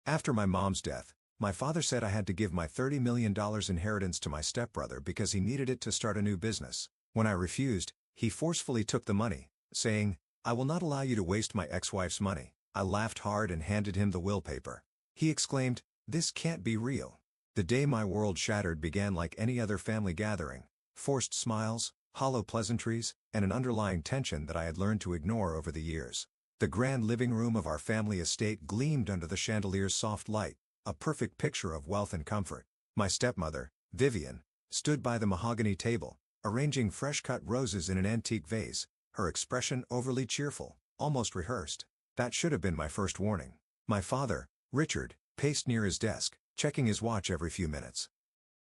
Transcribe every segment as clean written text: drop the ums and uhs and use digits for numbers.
After my mom's death, my father said I had to give my $30 million inheritance to my stepbrother because he needed it to start a new business. When I refused, he forcefully took the money, saying, "I will not allow you to waste my ex-wife's money." I laughed hard and handed him the will paper. He exclaimed, "This can't be real." The day my world shattered began like any other family gathering. Forced smiles, hollow pleasantries, and an underlying tension that I had learned to ignore over the years. The grand living room of our family estate gleamed under the chandelier's soft light, a perfect picture of wealth and comfort. My stepmother, Vivian, stood by the mahogany table, arranging fresh-cut roses in an antique vase, her expression overly cheerful, almost rehearsed. That should have been my first warning. My father, Richard, paced near his desk, checking his watch every few minutes.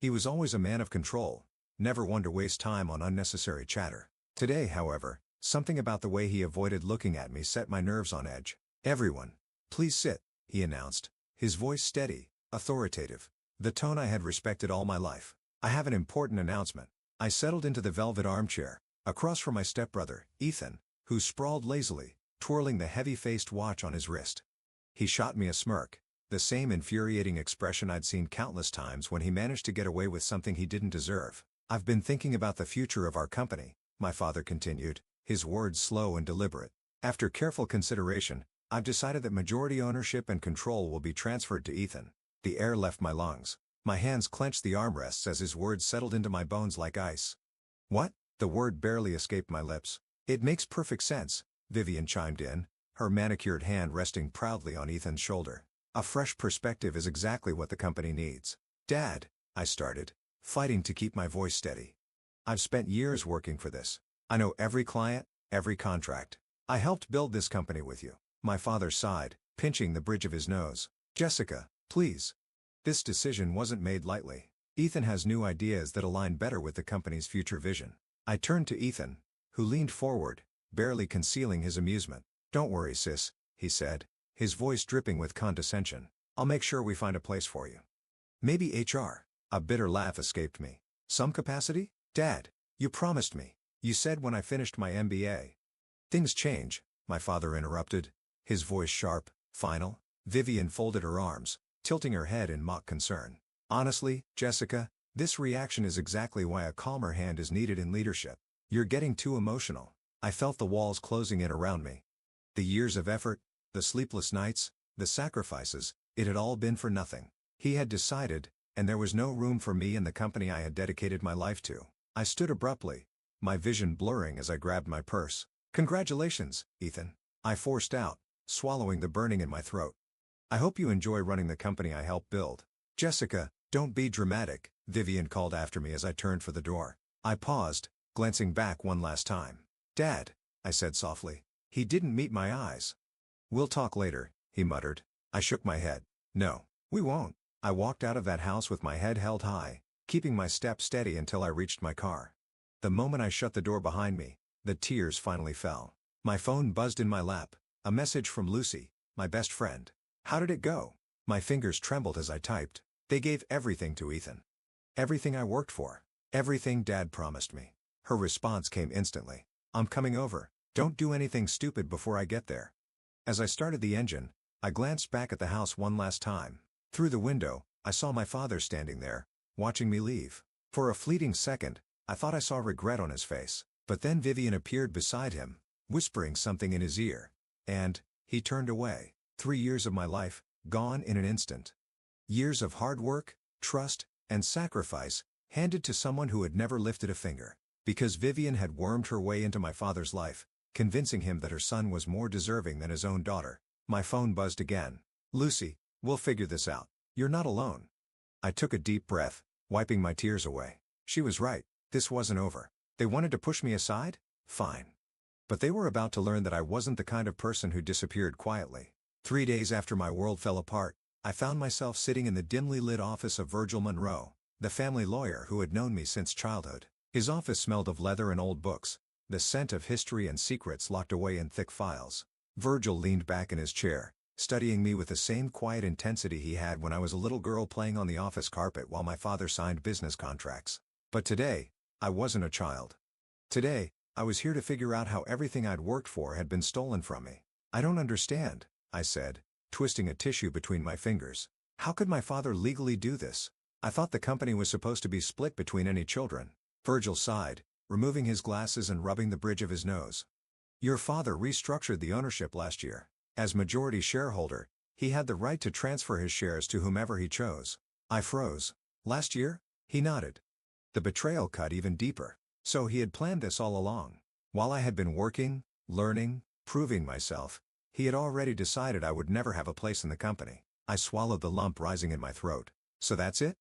He was always a man of control, never one to waste time on unnecessary chatter. Today, however, something about the way he avoided looking at me set my nerves on edge. "Everyone, please sit," he announced, his voice steady, authoritative, the tone I had respected all my life. "I have an important announcement." I settled into the velvet armchair, across from my stepbrother, Ethan, who sprawled lazily, twirling the heavy-faced watch on his wrist. He shot me a smirk, the same infuriating expression I'd seen countless times when he managed to get away with something he didn't deserve. "I've been thinking about the future of our company," my father continued, his words slow and deliberate. "After careful consideration, I've decided that majority ownership and control will be transferred to Ethan." The air left my lungs. My hands clenched the armrests as his words settled into my bones like ice. "What?" The word barely escaped my lips. "It makes perfect sense," Vivian chimed in, her manicured hand resting proudly on Ethan's shoulder. "A fresh perspective is exactly what the company needs." "Dad," I started, fighting to keep my voice steady. "I've spent years working for this. I know every client, every contract. I helped build this company with you." My father sighed, pinching the bridge of his nose. "Jessica, please. This decision wasn't made lightly. Ethan has new ideas that align better with the company's future vision." I turned to Ethan, who leaned forward, barely concealing his amusement. "Don't worry, sis," he said, his voice dripping with condescension. "I'll make sure we find a place for you. Maybe HR." A bitter laugh escaped me. "Some capacity? Dad, you promised me. You said when I finished my MBA." "Things change," my father interrupted, his voice sharp, final. Vivian folded her arms, tilting her head in mock concern. "Honestly, Jessica, this reaction is exactly why a calmer hand is needed in leadership. You're getting too emotional." I felt the walls closing in around me. The years of effort, the sleepless nights, the sacrifices, it had all been for nothing. He had decided, and there was no room for me in the company I had dedicated my life to. I stood abruptly, my vision blurring as I grabbed my purse. "Congratulations, Ethan," I forced out, swallowing the burning in my throat. "I hope you enjoy running the company I helped build." "Jessica, don't be dramatic," Vivian called after me as I turned for the door. I paused, glancing back one last time. "Dad," I said softly. He didn't meet my eyes. "We'll talk later," he muttered. I shook my head. "No, we won't." I walked out of that house with my head held high, keeping my step steady until I reached my car. The moment I shut the door behind me, the tears finally fell. My phone buzzed in my lap, a message from Lucy, my best friend. "How did it go?" My fingers trembled as I typed. "They gave everything to Ethan. Everything I worked for. Everything Dad promised me." Her response came instantly. "I'm coming over. Don't do anything stupid before I get there." As I started the engine, I glanced back at the house one last time. Through the window, I saw my father standing there, watching me leave. For a fleeting second, I thought I saw regret on his face. But then Vivian appeared beside him, whispering something in his ear. And he turned away. 3 years of my life, gone in an instant. Years of hard work, trust, and sacrifice, handed to someone who had never lifted a finger. Because Vivian had wormed her way into my father's life, convincing him that her son was more deserving than his own daughter. My phone buzzed again. "Lucy, we'll figure this out. You're not alone." I took a deep breath, wiping my tears away. She was right. This wasn't over. They wanted to push me aside? Fine. But they were about to learn that I wasn't the kind of person who disappeared quietly. 3 days after my world fell apart, I found myself sitting in the dimly lit office of Virgil Monroe, the family lawyer who had known me since childhood. His office smelled of leather and old books, the scent of history and secrets locked away in thick files. Virgil leaned back in his chair, studying me with the same quiet intensity he had when I was a little girl playing on the office carpet while my father signed business contracts. But today, I wasn't a child. Today, I was here to figure out how everything I'd worked for had been stolen from me. "I don't understand," I said, twisting a tissue between my fingers. How could my father legally do this? I thought the company was supposed to be split between any children. Virgil sighed, removing his glasses and rubbing the bridge of his nose. Your father restructured the ownership last year. As majority shareholder, he had the right to transfer his shares to whomever he chose. I froze. Last year? He nodded. The betrayal cut even deeper. So he had planned this all along. While I had been working, learning, proving myself, he had already decided I would never have a place in the company. I swallowed the lump rising in my throat. So that's it?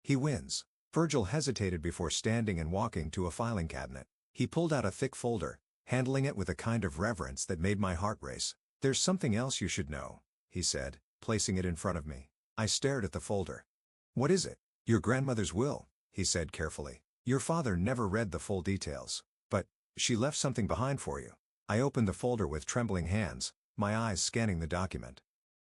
He wins. Virgil hesitated before standing and walking to a filing cabinet. He pulled out a thick folder, handling it with a kind of reverence that made my heart race. There's something else you should know, he said, placing it in front of me. I stared at the folder. What is it? Your grandmother's will, he said carefully. Your father never read the full details. But she left something behind for you. I opened the folder with trembling hands, my eyes scanning the document.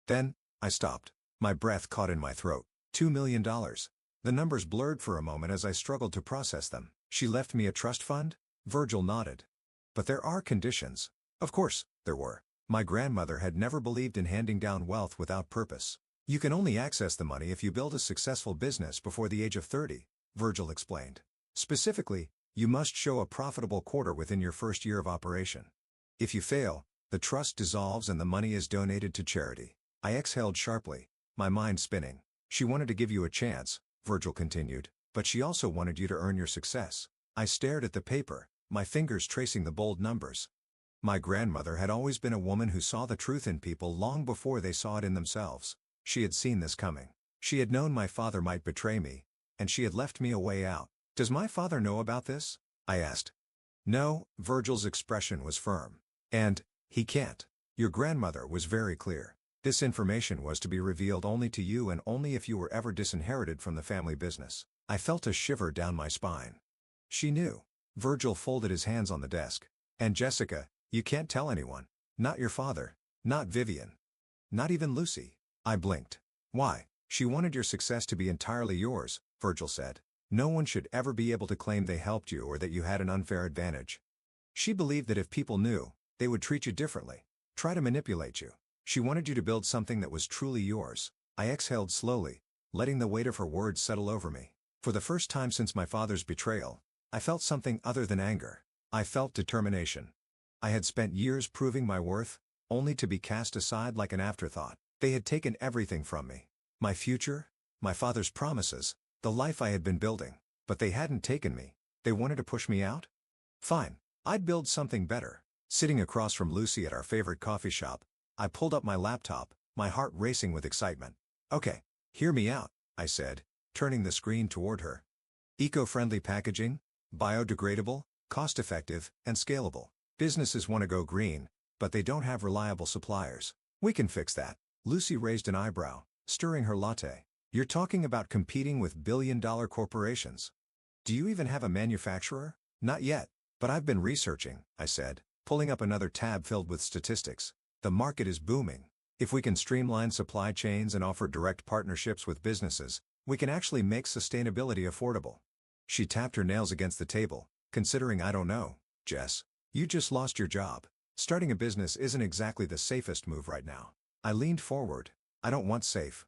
Then, I stopped. My breath caught in my throat. $2 million. The numbers blurred for a moment as I struggled to process them. She left me a trust fund? Virgil nodded. But there are conditions. Of course, there were. My grandmother had never believed in handing down wealth without purpose. You can only access the money if you build a successful business before the age of 30, Virgil explained. Specifically, you must show a profitable quarter within your first year of operation. If you fail, the trust dissolves and the money is donated to charity. I exhaled sharply, my mind spinning. She wanted to give you a chance, Virgil continued, but she also wanted you to earn your success. I stared at the paper, my fingers tracing the bold numbers. My grandmother had always been a woman who saw the truth in people long before they saw it in themselves. She had seen this coming. She had known my father might betray me, and she had left me a way out. Does my father know about this? I asked. No, Virgil's expression was firm. And he can't. Your grandmother was very clear. This information was to be revealed only to you and only if you were ever disinherited from the family business. I felt a shiver down my spine. She knew. Virgil folded his hands on the desk. And Jessica, you can't tell anyone. Not your father. Not Vivian. Not even Lucy. I blinked. Why? She wanted your success to be entirely yours, Virgil said. No one should ever be able to claim they helped you or that you had an unfair advantage. She believed that if people knew, they would treat you differently. Try to manipulate you. She wanted you to build something that was truly yours. I exhaled slowly, letting the weight of her words settle over me. For the first time since my father's betrayal, I felt something other than anger. I felt determination. I had spent years proving my worth, only to be cast aside like an afterthought. They had taken everything from me. My future, my father's promises, the life I had been building. But they hadn't taken me. They wanted to push me out? Fine. I'd build something better. Sitting across from Lucy at our favorite coffee shop, I pulled up my laptop, my heart racing with excitement. Okay, hear me out, I said, turning the screen toward her. Eco-friendly packaging, biodegradable, cost-effective, and scalable. Businesses want to go green, but they don't have reliable suppliers. We can fix that. Lucy raised an eyebrow, stirring her latte. You're talking about competing with billion-dollar corporations. Do you even have a manufacturer? Not yet, but I've been researching, I said, pulling up another tab filled with statistics. The market is booming. If we can streamline supply chains and offer direct partnerships with businesses, we can actually make sustainability affordable. She tapped her nails against the table, considering I don't know, Jess. You just lost your job. Starting a business isn't exactly the safest move right now. I leaned forward. I don't want safe.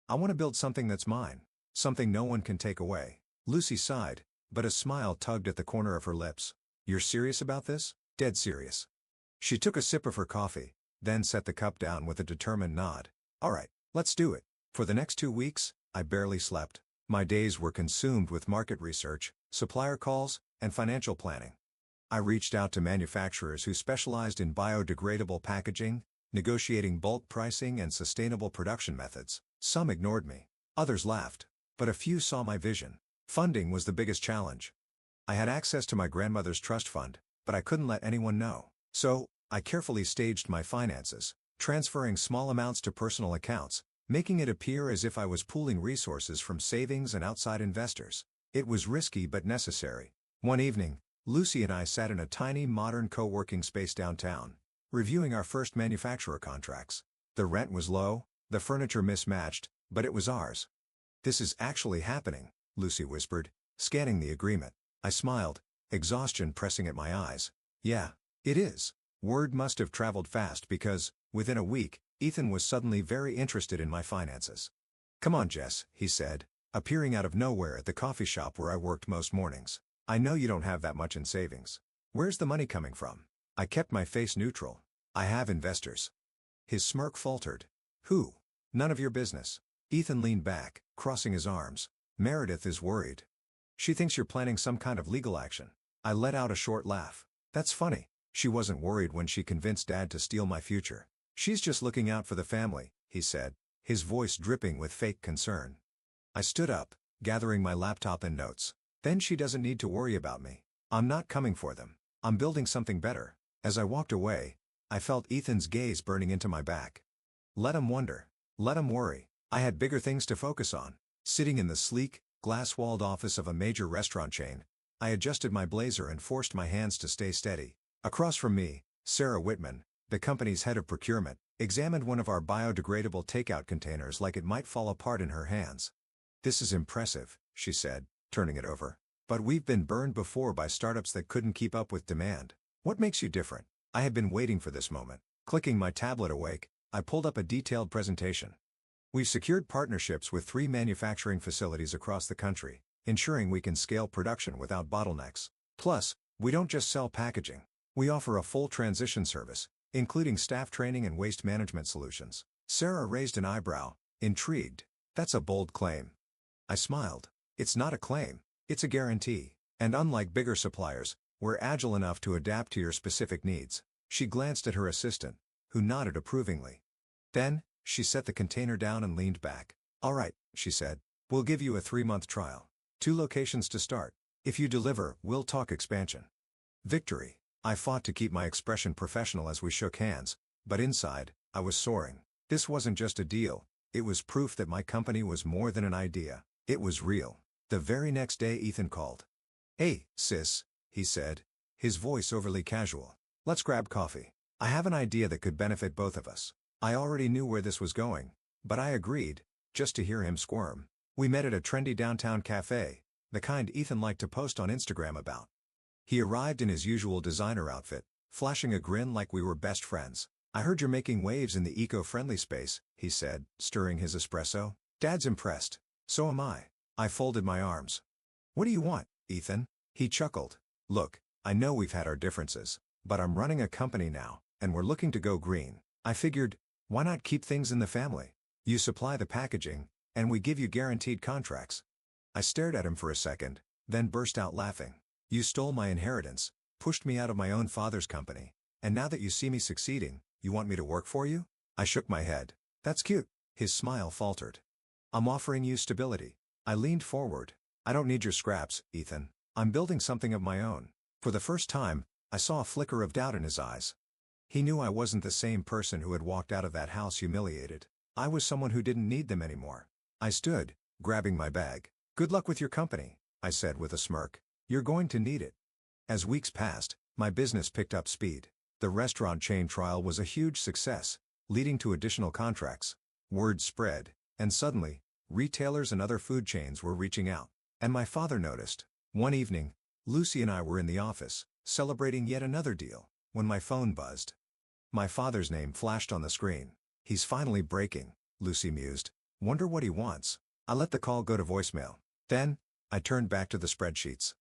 I want to build something that's mine. Something no one can take away. Lucy sighed, but a smile tugged at the corner of her lips. You're serious about this? Dead serious. She took a sip of her coffee, then set the cup down with a determined nod. All right, let's do it. For the next 2 weeks, I barely slept. My days were consumed with market research, supplier calls, and financial planning. I reached out to manufacturers who specialized in biodegradable packaging, negotiating bulk pricing and sustainable production methods. Some ignored me. Others laughed. But a few saw my vision. Funding was the biggest challenge. I had access to my grandmother's trust fund, but I couldn't let anyone know. So, I carefully staged my finances, transferring small amounts to personal accounts, making it appear as if I was pooling resources from savings and outside investors. It was risky but necessary. One evening, Lucy and I sat in a tiny modern co-working space downtown, reviewing our first manufacturer contracts. The rent was low, the furniture mismatched, but it was ours. This is actually happening, Lucy whispered, scanning the agreement. I smiled, exhaustion pressing at my eyes. Yeah, it is. Word must have traveled fast because, within a week, Ethan was suddenly very interested in my finances. "Come on, Jess," he said, appearing out of nowhere at the coffee shop where I worked most mornings. "I know you don't have that much in savings. Where's the money coming from?" I kept my face neutral. "I have investors." His smirk faltered. "Who?" "None of your business." Ethan leaned back, crossing his arms. "Meredith is worried. She thinks you're planning some kind of legal action." I let out a short laugh. "That's funny. She wasn't worried when she convinced Dad to steal my future. She's just looking out for the family," he said, his voice dripping with fake concern. I stood up, gathering my laptop and notes. "Then she doesn't need to worry about me. I'm not coming for them. I'm building something better." As I walked away, I felt Ethan's gaze burning into my back. Let him wonder. Let him worry. I had bigger things to focus on. Sitting in the sleek, glass-walled office of a major restaurant chain, I adjusted my blazer and forced my hands to stay steady. Across from me, Sarah Whitman, the company's head of procurement, examined one of our biodegradable takeout containers like it might fall apart in her hands. "This is impressive," she said, turning it over. "But we've been burned before by startups that couldn't keep up with demand. What makes you different?" I had been waiting for this moment. Clicking my tablet awake, I pulled up a detailed presentation. "We've secured partnerships with 3 manufacturing facilities across the country, ensuring we can scale production without bottlenecks. Plus, we don't just sell packaging. We offer a full transition service, including staff training and waste management solutions." Sarah raised an eyebrow, intrigued. "That's a bold claim." I smiled. "It's not a claim, it's a guarantee. And unlike bigger suppliers, we're agile enough to adapt to your specific needs." She glanced at her assistant, who nodded approvingly. Then, she set the container down and leaned back. "All right," she said. "We'll give you a 3-month trial. 2 locations to start. If you deliver, we'll talk expansion." Victory. I fought to keep my expression professional as we shook hands, but inside, I was soaring. This wasn't just a deal, it was proof that my company was more than an idea. It was real. The very next day Ethan called. "Hey, sis," he said, his voice overly casual. "Let's grab coffee. I have an idea that could benefit both of us." I already knew where this was going, but I agreed, just to hear him squirm. We met at a trendy downtown cafe, the kind Ethan liked to post on Instagram about. He arrived in his usual designer outfit, flashing a grin like we were best friends. "I heard you're making waves in the eco-friendly space," he said, stirring his espresso. "Dad's impressed. So am I." I folded my arms. "What do you want, Ethan?" He chuckled. "Look, I know we've had our differences, but I'm running a company now, and we're looking to go green. I figured, why not keep things in the family? You supply the packaging, and we give you guaranteed contracts." I stared at him for a second, then burst out laughing. "You stole my inheritance, pushed me out of my own father's company, and now that you see me succeeding, you want me to work for you?" I shook my head. "That's cute." His smile faltered. "I'm offering you stability." I leaned forward. "I don't need your scraps, Ethan. I'm building something of my own." For the first time, I saw a flicker of doubt in his eyes. He knew I wasn't the same person who had walked out of that house humiliated. I was someone who didn't need them anymore. I stood, grabbing my bag. "Good luck with your company," I said with a smirk. "You're going to need it." As weeks passed, my business picked up speed. The restaurant chain trial was a huge success, leading to additional contracts. Word spread, and suddenly, retailers and other food chains were reaching out. And my father noticed. One evening, Lucy and I were in the office, celebrating yet another deal, when my phone buzzed. My father's name flashed on the screen. "He's finally breaking," Lucy mused. "Wonder what he wants." I let the call go to voicemail. Then, I turned back to the spreadsheets.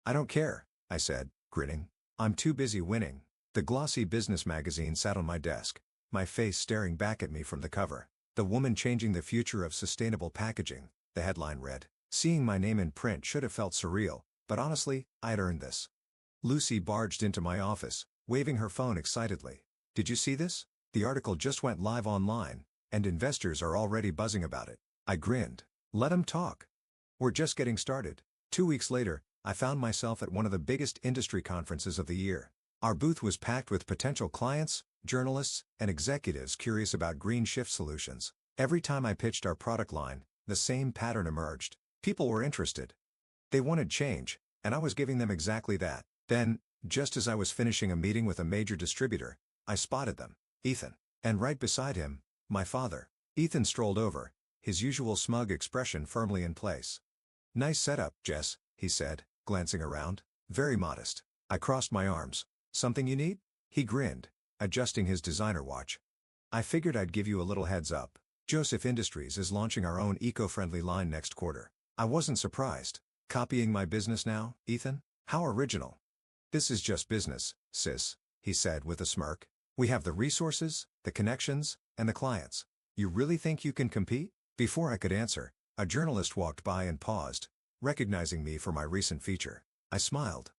"I don't care," I said, grinning. "I'm too busy winning." The glossy business magazine sat on my desk, my face staring back at me from the cover. "The Woman Changing the Future of Sustainable Packaging," the headline read. Seeing my name in print should have felt surreal, but honestly, I'd earned this. Lucy barged into my office, waving her phone excitedly. "Did you see this? The article just went live online, and investors are already buzzing about it." I grinned. "Let 'em talk. We're just getting started." 2 weeks later, I found myself at one of the biggest industry conferences of the year. Our booth was packed with potential clients, journalists, and executives curious about green shift solutions. Every time I pitched our product line, the same pattern emerged. People were interested. They wanted change, and I was giving them exactly that. Then, just as I was finishing a meeting with a major distributor, I spotted them. Ethan. And right beside him, my father. Ethan strolled over, his usual smug expression firmly in place. "Nice setup, Jess," he said, glancing around. "Very modest." I crossed my arms. "Something you need?" He grinned, adjusting his designer watch. I figured I'd give you a little heads up. Joseph Industries is launching our own eco-friendly line next quarter. I wasn't surprised. Copying my business now, Ethan? How original. This is just business, sis, he said with a smirk. We have the resources, the connections, and the clients. You really think you can compete? Before I could answer, a journalist walked by and paused, recognizing me for my recent feature. I smiled.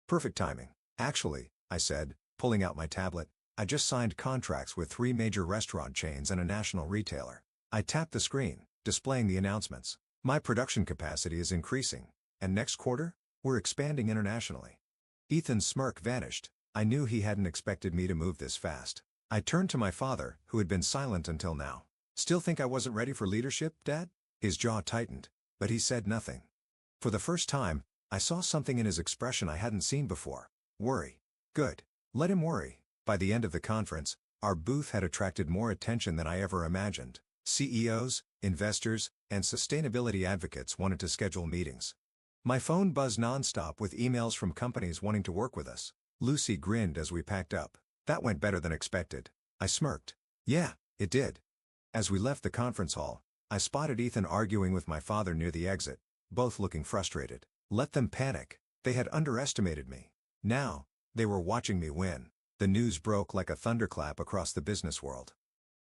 Perfect timing. Actually, I said, pulling out my tablet, I just signed contracts with 3 major restaurant chains and a national retailer. I tapped the screen, displaying the announcements. My production capacity is increasing, and next quarter, we're expanding internationally. Ethan's smirk vanished. I knew he hadn't expected me to move this fast. I turned to my father, who had been silent until now. Still think I wasn't ready for leadership, Dad? His jaw tightened, but he said nothing. For the first time, I saw something in his expression I hadn't seen before. Worry. Good. Let him worry. By the end of the conference, our booth had attracted more attention than I ever imagined. CEOs, investors, and sustainability advocates wanted to schedule meetings. My phone buzzed nonstop with emails from companies wanting to work with us. Lucy grinned as we packed up. That went better than expected. I smirked. Yeah, it did. As we left the conference hall, I spotted Ethan arguing with my father near the exit, both looking frustrated. Let them panic. They had underestimated me. Now, they were watching me win. The news broke like a thunderclap across the business world.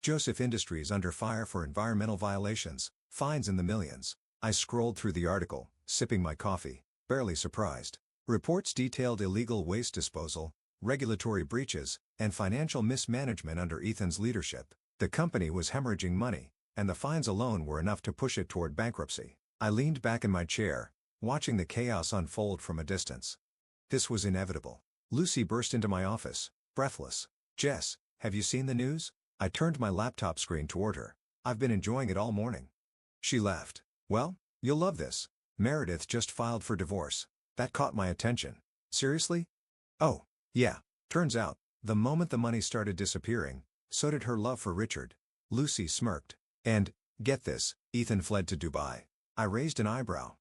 Joseph Industries under fire for environmental violations, fines in the millions. I scrolled through the article, sipping my coffee, barely surprised. Reports detailed illegal waste disposal, regulatory breaches, and financial mismanagement under Ethan's leadership. The company was hemorrhaging money, and the fines alone were enough to push it toward bankruptcy. I leaned back in my chair, watching the chaos unfold from a distance. This was inevitable. Lucy burst into my office, breathless. Jess, have you seen the news? I turned my laptop screen toward her. I've been enjoying it all morning. She laughed. Well, you'll love this. Meredith just filed for divorce. That caught my attention. Seriously? Oh, yeah. Turns out, the moment the money started disappearing, so did her love for Richard. Lucy smirked. And, get this, Ethan fled to Dubai. I raised an eyebrow.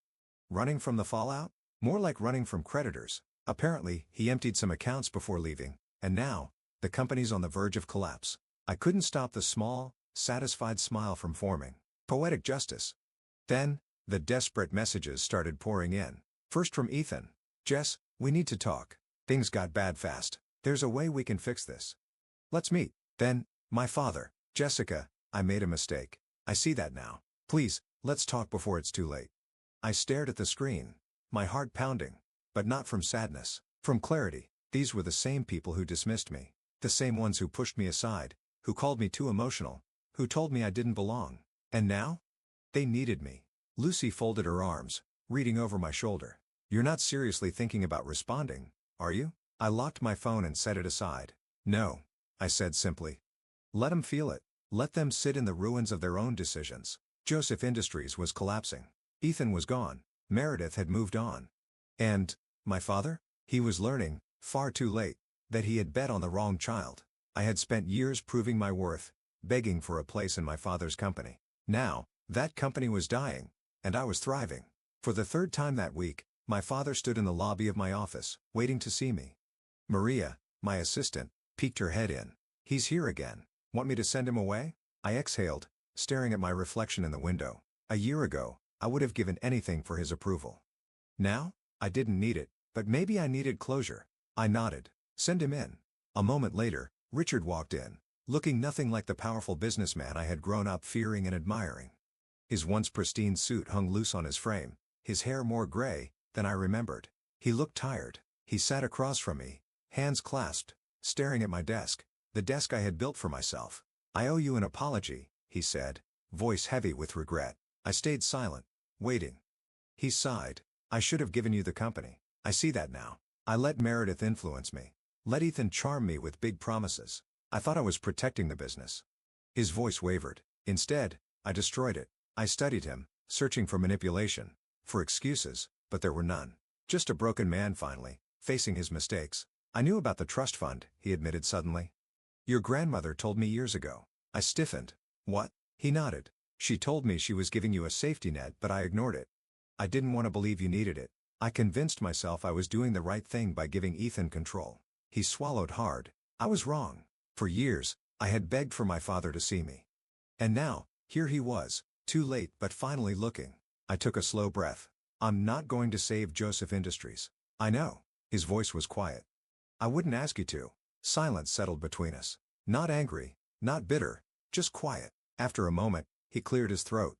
Running from the fallout? More like running from creditors. Apparently, he emptied some accounts before leaving, and now, the company's on the verge of collapse. I couldn't stop the small, satisfied smile from forming. Poetic justice. Then, the desperate messages started pouring in. First from Ethan. Jess, we need to talk. Things got bad fast. There's a way we can fix this. Let's meet. Then, my father. Jessica, I made a mistake. I see that now. Please, let's talk before it's too late. I stared at the screen, my heart pounding. But not from sadness, from clarity. These were the same people who dismissed me. The same ones who pushed me aside, who called me too emotional, who told me I didn't belong. And now? They needed me. Lucy folded her arms, reading over my shoulder. You're not seriously thinking about responding, are you? I locked my phone and set it aside. No, I said simply. Let them feel it. Let them sit in the ruins of their own decisions. Joseph Industries was collapsing. Ethan was gone. Meredith had moved on. And, my father? He was learning, far too late, that he had bet on the wrong child. I had spent years proving my worth, begging for a place in my father's company. Now, that company was dying, and I was thriving. For the third time that week, my father stood in the lobby of my office, waiting to see me. Maria, my assistant, peeked her head in. He's here again. Want me to send him away? I exhaled, staring at my reflection in the window. A year ago, I would have given anything for his approval. Now? I didn't need it, but maybe I needed closure. I nodded. Send him in. A moment later, Richard walked in, looking nothing like the powerful businessman I had grown up fearing and admiring. His once pristine suit hung loose on his frame, his hair more gray than I remembered. He looked tired. He sat across from me, hands clasped, staring at my desk, the desk I had built for myself. I owe you an apology, he said, voice heavy with regret. I stayed silent, waiting. He sighed. I should have given you the company. I see that now. I let Meredith influence me. Let Ethan charm me with big promises. I thought I was protecting the business. His voice wavered. Instead, I destroyed it. I studied him, searching for manipulation, for excuses, but there were none. Just a broken man finally, facing his mistakes. I knew about the trust fund, he admitted suddenly. Your grandmother told me years ago. I stiffened. What? He nodded. She told me she was giving you a safety net, but I ignored it. I didn't want to believe you needed it. I convinced myself I was doing the right thing by giving Ethan control. He swallowed hard. I was wrong. For years, I had begged for my father to see me. And now, here he was, too late but finally looking. I took a slow breath. I'm not going to save Joseph Industries. I know. His voice was quiet. I wouldn't ask you to. Silence settled between us. Not angry, not bitter, just quiet. After a moment, he cleared his throat.